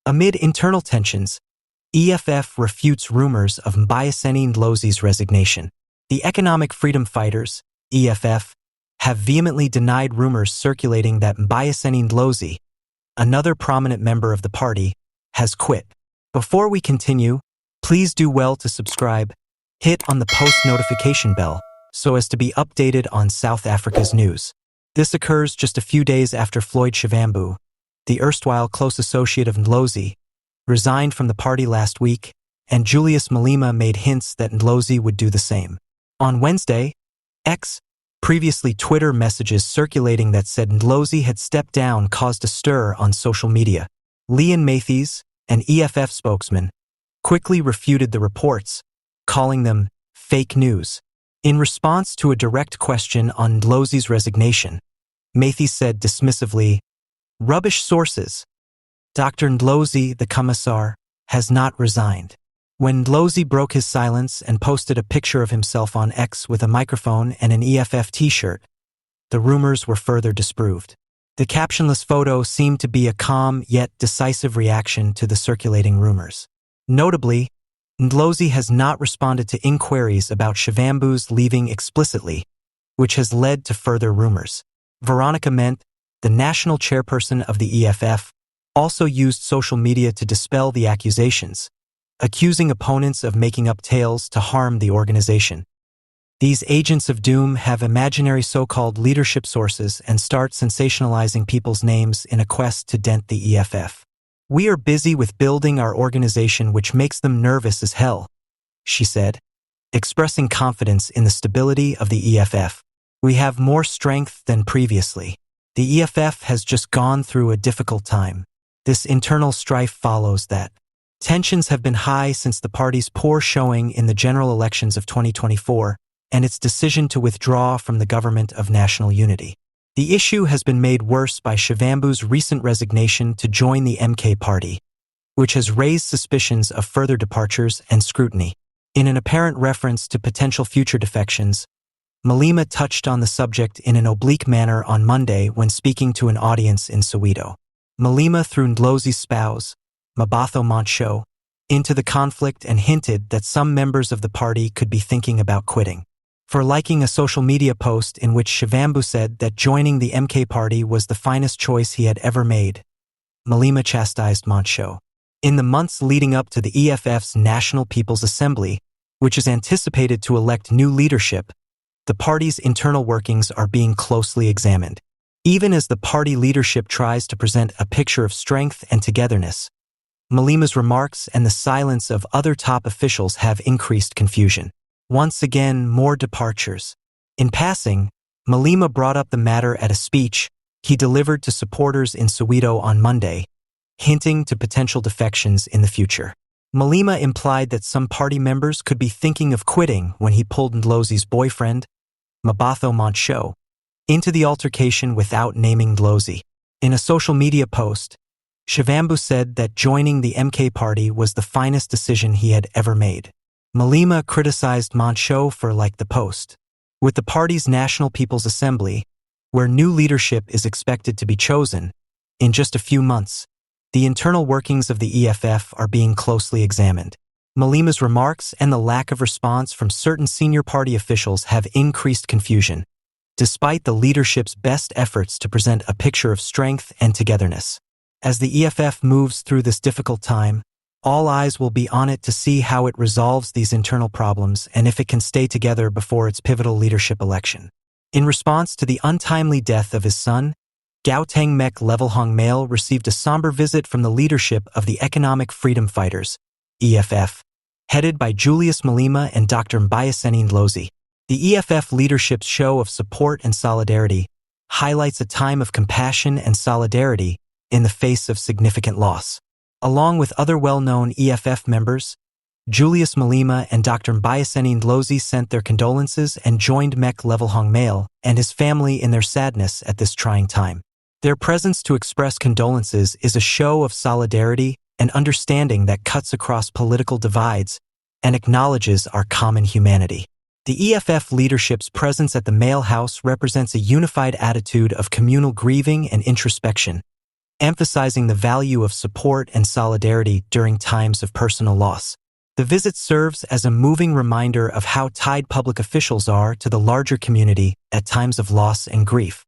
Amid internal tensions, EFF refutes rumors of Mbuyiseni Ndlozi's resignation. The Economic Freedom Fighters, EFF, have vehemently denied rumors circulating that Mbuyiseni Ndlozi, another prominent member of the party, has quit. Before we continue, please do well to subscribe, hit on the post notification bell so as to be updated on South Africa's news. This occurs just a few days after Floyd Shivambu, the erstwhile close associate of Ndlozi, resigned from the party last week, and Julius Malema made hints that Ndlozi would do the same. On Wednesday, X, previously Twitter, messages circulating that said Ndlozi had stepped down caused a stir on social media. Leon Matthews, an EFF spokesman, quickly refuted the reports, calling them fake news. In response to a direct question on Ndlozi's resignation, Matthews said dismissively, "Rubbish sources. Dr. Ndlozi, the commissar, has not resigned." When Ndlozi broke his silence and posted a picture of himself on X with a microphone and an EFF t-shirt, the rumors were further disproved. The captionless photo seemed to be a calm yet decisive reaction to the circulating rumors. Notably, Ndlozi has not responded to inquiries about Shivambu's leaving explicitly, which has led to further rumors. Veronica Ment, the national chairperson of the EFF, also used social media to dispel the accusations, accusing opponents of making up tales to harm the organization. These agents of doom have imaginary so-called leadership sources and start sensationalizing people's names in a quest to dent the EFF. "We are busy with building our organization, which makes them nervous as hell," she said, expressing confidence in the stability of the EFF. "We have more strength than previously. The EFF has just gone through a difficult time. This internal strife follows that. Tensions have been high since the party's poor showing in the general elections of 2024 and its decision to withdraw from the government of national unity. The issue has been made worse by Shivambu's recent resignation to join the MK party, which has raised suspicions of further departures and scrutiny." In an apparent reference to potential future defections, Malema touched on the subject in an oblique manner on Monday when speaking to an audience in Soweto. Malema threw Ndlozi's spouse, Mbuyiseni, into the conflict and hinted that some members of the party could be thinking about quitting. For liking a social media post in which Shivambu said that joining the MK party was the finest choice he had ever made, Malema chastised Mbuyiseni. In the months leading up to the EFF's National People's Assembly, which is anticipated to elect new leadership, the party's internal workings are being closely examined. Even as the party leadership tries to present a picture of strength and togetherness, Malema's remarks and the silence of other top officials have increased confusion. Once again, more departures. In passing, Malema brought up the matter at a speech he delivered to supporters in Soweto on Monday, hinting to potential defections in the future. Malema implied that some party members could be thinking of quitting when he pulled Ndlozi's boyfriend, Mbuyiseni, into the altercation without naming Ndlozi. In a social media post, Shivambu said that joining the MK party was the finest decision he had ever made. Malema criticized Mbuyiseni for like the post. With the party's National People's Assembly, where new leadership is expected to be chosen in just a few months, the internal workings of the EFF are being closely examined. Malema's remarks and the lack of response from certain senior party officials have increased confusion, despite the leadership's best efforts to present a picture of strength and togetherness. As the EFF moves through this difficult time, all eyes will be on it to see how it resolves these internal problems and if it can stay together before its pivotal leadership election. In response to the untimely death of his son, Gauteng Mek Levelhong Male received a somber visit from the leadership of the Economic Freedom Fighters, EFF, headed by Julius Malema and Dr. Mbuyiseni Ndlozi. The EFF leadership's show of support and solidarity highlights a time of compassion and solidarity in the face of significant loss. Along with other well-known EFF members, Julius Malema and Dr. Mbuyiseni Ndlozi sent their condolences and joined Mek Levelhong Male and his family in their sadness at this trying time. Their presence to express condolences is a show of solidarity and understanding that cuts across political divides and acknowledges our common humanity. The EFF leadership's presence at the Male House represents a unified attitude of communal grieving and introspection, emphasizing the value of support and solidarity during times of personal loss. The visit serves as a moving reminder of how tied public officials are to the larger community at times of loss and grief.